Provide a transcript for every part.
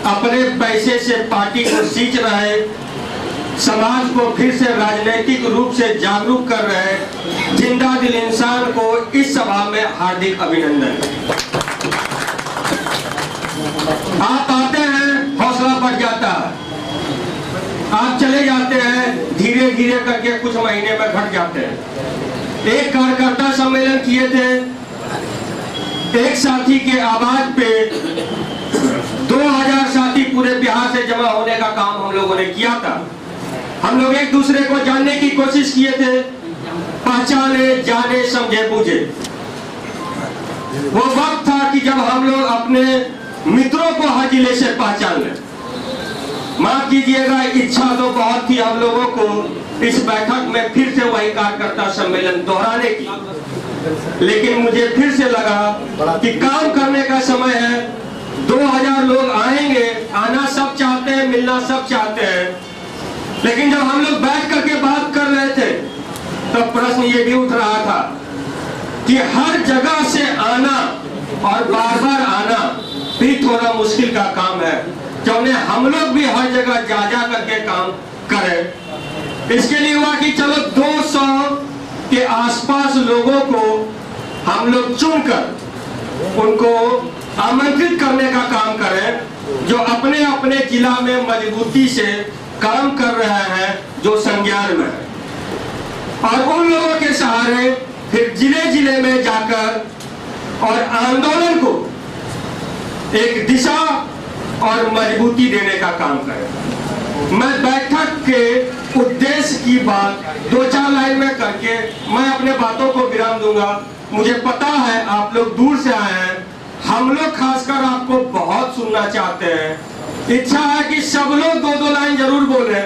अपने पैसे से पार्टी को सींच रहे, समाज को फिर से राजनीतिक रूप से जागरूक कर रहे जिंदा दिल इंसान को इस सभा में हार्दिक अभिनंदन। आप आते हैं, हौसला बढ़ जाता है, आप चले जाते हैं, धीरे धीरे करके कुछ महीने में घट जाते हैं। एक कार्यकर्ता सम्मेलन किए थे, एक साथी के आवाज पे 2000 साथी पूरे बिहार से जमा होने का काम हम लोगों ने किया था। हम लोग एक दूसरे को जानने की कोशिश किए थे, पहचाने, जाने, समझे, बूझे। वो वक्त था कि जब हम लोग अपने मित्रों को हर जिले से पहचान लें। माफ कीजिएगा, इच्छा तो बहुत थी हम लोगों को इस बैठक में फिर से वही कार्यकर्ता सम्मेलन दोहराने की, लेकिन मुझे फिर से लगा कि काम करने का समय है। 2000 लोग आएंगे, आना सब चाहते हैं, मिलना सब चाहते हैं, लेकिन जब हम लोग बैठ करके बात कर रहे थे तो प्रश्न ये भी उठ रहा था कि हर जगह से आना और बार बार आना भी थोड़ा मुश्किल का काम है, क्योंकि हम लोग भी हर जगह जा करके काम करें। इसके लिए हुआ कि चलो 200 के आसपास लोगों को हम लोग चुनकर उनको आमंत्रित करने का काम करें जो अपने अपने जिला में मजबूती से काम कर रहे हैं, जो संज्ञान में है, और उन लोगों के सहारे फिर जिले जिले में जाकर और आंदोलन को एक दिशा और मजबूती देने का काम करें। मैं बैठक के उद्देश्य की बात 2-4 लाइन में करके मैं अपने बातों को विराम दूंगा। मुझे पता है आप लोग दूर से आए हैं, हम लोग खासकर आपको बहुत सुनना चाहते हैं। इच्छा है कि सब लोग 2-2 लाइन जरूर बोले,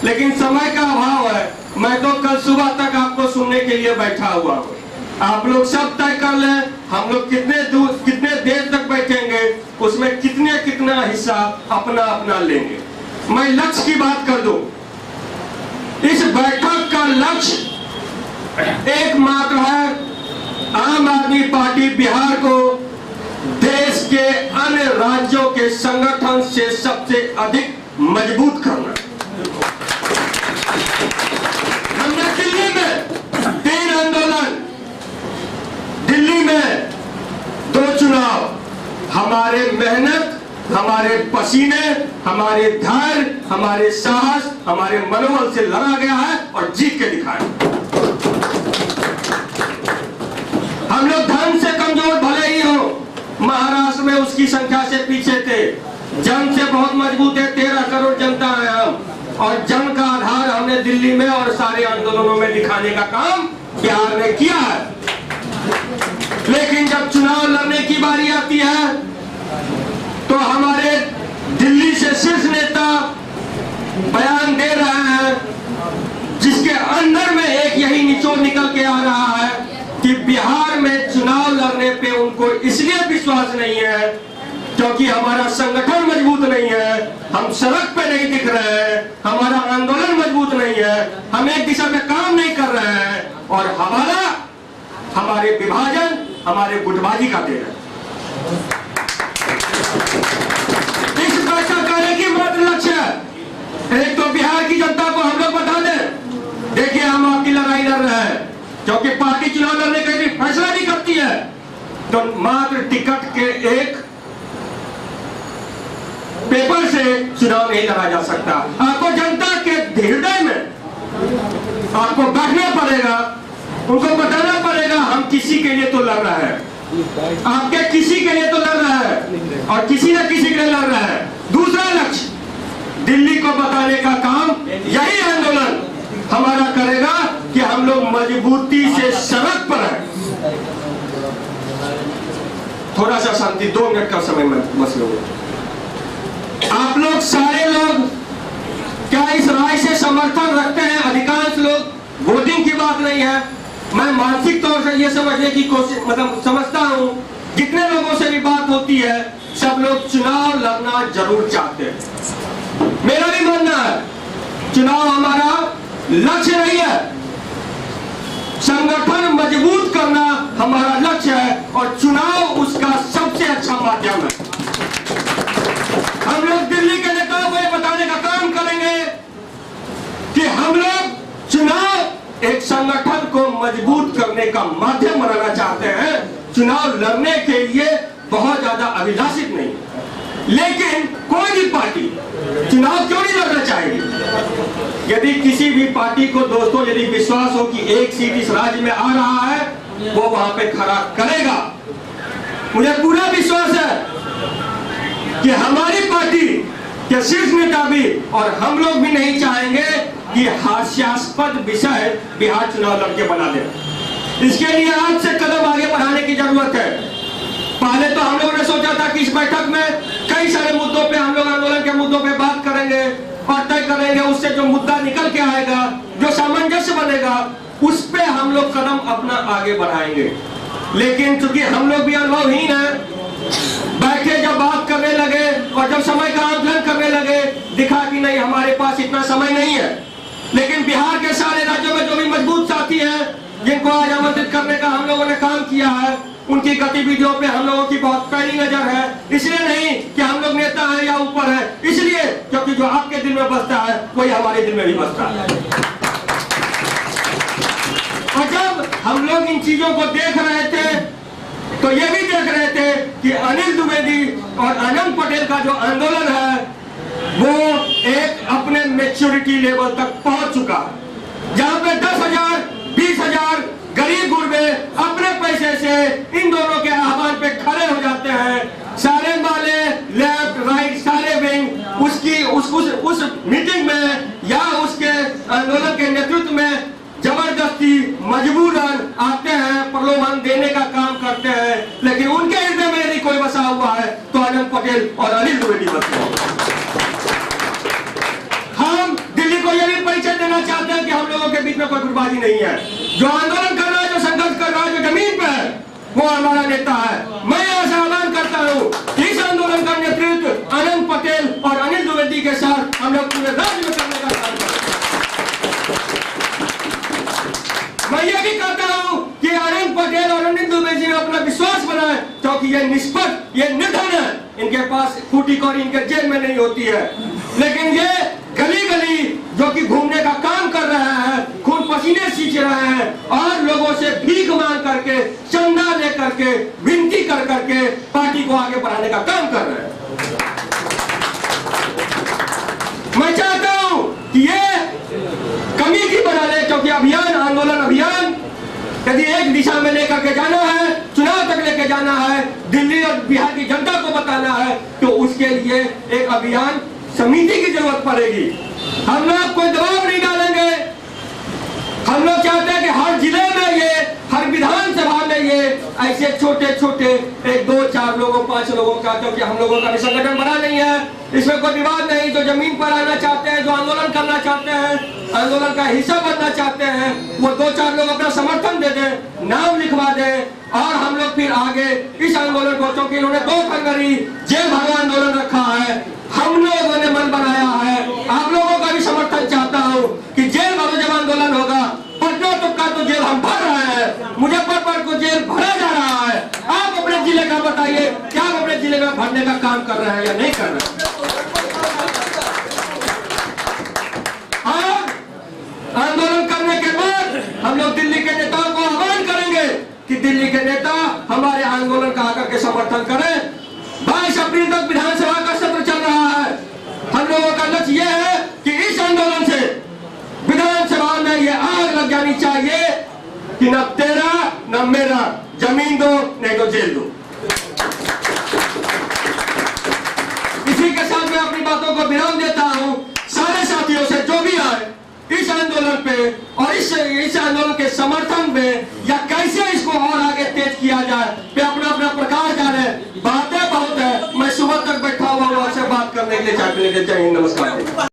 लेकिन समय का अभाव है। मैं तो कल सुबह तक आपको सुनने के लिए बैठा हुआ हूँ। आप लोग सब तय कर लें, हम लोग कितने देर तक बैठेंगे, उसमें कितना हिस्सा अपना अपना लेंगे। मैं लक्ष्य की बात कर दूं, इस बैठक का लक्ष्य एकमात्र है, आम आदमी पार्टी बिहार को देश के अन्य राज्यों के संगठन से सबसे अधिक मजबूत करना। हमने दिल्ली में 3 आंदोलन, दिल्ली में 2 चुनाव, हमारे मेहनत, हमारे पसीने, हमारे धैर्य, हमारे साहस, हमारे मनोबल से लड़ा गया है और जीत के दिखाया। हम लोग धन से कमजोर भले ही हो, महाराष्ट्र में उसकी संख्या से पीछे थे, जन से बहुत मजबूत है, 13 करोड़ जनता है हम, और जन का आधार हमने दिल्ली में और सारे आंदोलनों में दिखाने का काम बिहार ने किया है। लेकिन जब चुनाव लड़ने की बारी आती है तो हमारे दिल्ली से शीर्ष नेता बयान दे रहे हैं जिसके अंदर में एक यही निचोड़ निकल के आ रहा है कि बिहार में चुनाव लड़ने पे उनको इसलिए विश्वास नहीं है क्योंकि हमारा संगठन मजबूत नहीं है, हम सड़क पे नहीं दिख रहे हैं, हमारा आंदोलन मजबूत नहीं है, हम एक दिशा में काम नहीं कर रहे हैं, और हमारे विभाजन, हमारे गुटबाजी का देर है। इस बैठक करने की मात्र लक्ष्य है, एक तो बिहार की जनता को हम लोग बता दें, देखिए हम आपकी लड़ाई लड़ रहे हैं, क्योंकि पार्टी चुनाव लड़ने का यदि फैसला नहीं करती है तो मात्र टिकट के एक पेपर से चुनाव नहीं लड़ा जा सकता। आपको जनता के हृदय में आपको बैठना पड़ेगा, उनको बताना पड़ेगा हम किसी के लिए तो लड़ रहे हैं, आपके किसी के लिए तो लड़ रहा है और किसी न किसी के लिए लड़ रहा है। दूसरा लक्ष्य दिल्ली को बताने का काम यही आंदोलन हमारा करेगा कि हम लोग मजबूती से सड़क पर हैं। थोड़ा सा शांति, 2 मिनट का समय में बस लोग, आप लोग सारे लोग क्या इस राय से समर्थन रखते हैं? अधिकांश लोग, वोटिंग की बात नहीं है, मैं मानसिक तौर से ये समझने की कोशिश समझता हूं, जितने लोगों से भी बात होती है सब लोग चुनाव लड़ना जरूर चाहते हैं। मेरा भी मानना है चुनाव हमारा लक्ष्य नहीं है, संगठन मजबूत करना हमारा लक्ष्य है और चुनाव उसका सबसे अच्छा माध्यम है। हम लोग का माध्यम बनाना चाहते हैं। चुनाव लड़ने के लिए बहुत ज्यादा अभिलाषित नहीं, लेकिन कोई भी पार्टी चुनाव क्यों नहीं लड़ना चाहेगी? यदि किसी भी पार्टी को दोस्तों यदि विश्वास हो कि एक सीट इस राज्य में आ रहा है, वो वहां पे खड़ा करेगा। मुझे पूरा विश्वास है कि हमारी पार्टी के शीर्ष नेता भी और हम लोग भी नहीं चाहेंगे कि हास्यास्पद विषय बिहार चुनाव लड़के बना दे। इसके लिए आज से कदम आगे बढ़ाने की जरूरत है। पहले तो हम लोगों ने सोचा था कि इस बैठक में कई सारे मुद्दों पे हम लोग आंदोलन के मुद्दों पे बात करेंगे और तय करेंगे, उससे जो मुद्दा निकल के आएगा, जो सामंजस्य बनेगा, उस पे हम लोग कदम अपना आगे बढ़ाएंगे। लेकिन चूंकि हम लोग भी अनुभवहीन हैं, बैठे जब बात करने लगे और जब समय का आकलन करने लगे, दिखा कि नहीं हमारे पास इतना समय नहीं है। लेकिन बिहार के सारे राज्यों में जो भी मजबूत साथी हैं, जिनको आज आमंत्रित करने का हम लोगों ने काम किया है, उनकी गतिविधियों पे हम लोगों की बहुत पैनी नजर है। इसलिए नहीं कि हम लोग नेता हैं या ऊपर है, इसलिए क्योंकि जो आपके दिल में बसता है वही हमारे दिल में भी बसता है। और जब हम लोग इन चीजों को देख रहे थे तो ये भी देख रहे थे कि अनिल द्विवेदी और आनंद पटेल का जो आंदोलन है वो एक अपने मैच्योरिटी लेवल तक पहुंच चुका है, जहां पे 10,000 20,000 गरीब गुरबे अपने पैसे से इन दोनों के आह्वान पे खड़े हो जाते हैं। सारे वाले लेफ्ट राइट सारे विंग उस मीटिंग में या उसके आंदोलन के नेतृत्व में जबरदस्ती मजबूरन आते हैं, प्रलोभन देने का काम करते हैं। लेकिन उनके हृदय में यदि कोई बसा हुआ है तो आनंद पटेल और अनिल द्विवेदी बसे हैं। हम दिल्ली को यह भी परिचय देना चाहते हैं कि हम लोगों के बीच में कोई गुटबाजी नहीं है। जो आंदोलन कर रहा है, जो संघर्ष कर रहा है, जो जमीन पे है, वो हमारा नेता है। मैं ऐसा ऐलान करता हूँ कि इस आंदोलन का नेतृत्व आनंद पटेल और अनिल द्विवेदी के साथ हम लोग पूरे राज्य में करने का काम करेंगे। मैं ये भी कहता हूँ कि आनंद पटेल और अनिल द्विवेदी में अपना विश्वास बनाए, क्योंकि ये निष्पक्ष, ये निर्धन है, इनके पास फूटी कौड़ी इनके जेब में नहीं होती है। लेकिन ये गली गली जो कि घूमने का काम कर रहे हैं, खून पसीने सींच रहे हैं और लोगों से भीख मांग करके, चंदा ले करके, विनती कर करके पार्टी को आगे बढ़ाने का काम कर रहे हैं। मैं चाहता हूं कि ये कमेटी बना ले, क्योंकि अभियान, आंदोलन अभियान यदि एक दिशा में लेकर के जाना है, चुनाव तक लेके जाना है, दिल्ली और बिहार की जनता को बताना है, तो उसके लिए एक अभियान समिति की जरूरत पड़ेगी। हम लोग कोई दबाव नहीं डालेंगे। हम लोग चाहते हैं कि हर जिले में ये, हर विधानसभा में ये ऐसे छोटे छोटे 1 2 4 लोगों 5 लोगों का, क्योंकि हम लोगों का भी संगठन बड़ा नहीं है, इसमें कोई विवाद नहीं। जो जमीन पर आना चाहते हैं, जो आंदोलन करना चाहते हैं, आंदोलन का हिस्सा बनना चाहते हैं, वो 2-4 लोग अपना समर्थन दे दें, नाम लिखवा दें और हम लोग फिर आगे इस आंदोलन को, क्योंकि इन्होंने 2 फरवरी जेल भरो आंदोलन रखा है, हम लोगों ने मन बनाया है, आप लोगों का भी समर्थन चाहता हूँ कि जेल भरो जब आंदोलन होगा, पटना तक का तो जेल हम भर रहे हैं, मुजफ्फरपुर को जेल भरा जा रहा है। आप अपने जिले का बताइए, क्या आप अपने जिले में भरने का काम कर रहे हैं या नहीं कर रहे हैं? आंदोलन करने के बाद हम लोग दिल्ली के नेताओं को आह्वान करेंगे कि दिल्ली के नेता हमारे आंदोलन का आकर के समर्थन करें। 22 अप्रैल तक विधानसभा का सत्र चल रहा है। हम लोगों का लक्ष्य यह है कि इस आंदोलन से विधानसभा में ये आग लग जानी चाहिए कि न तेरा न मेरा, जमीन दो नहीं तो जेल दो। इसी के साथ मैं अपनी बातों को विराम देता हूं। सारे साथियों से जो भी आए इस आंदोलन पे और इस आंदोलन के समर्थन में या कैसे इसको और आगे तेज किया जाए पे अपना अपना प्रकाश डाले। बातें बहुत है, मैं सुबह तक बैठा हुआ हूं आपसे बात करने के लिए। जय हिंद, नमस्कार।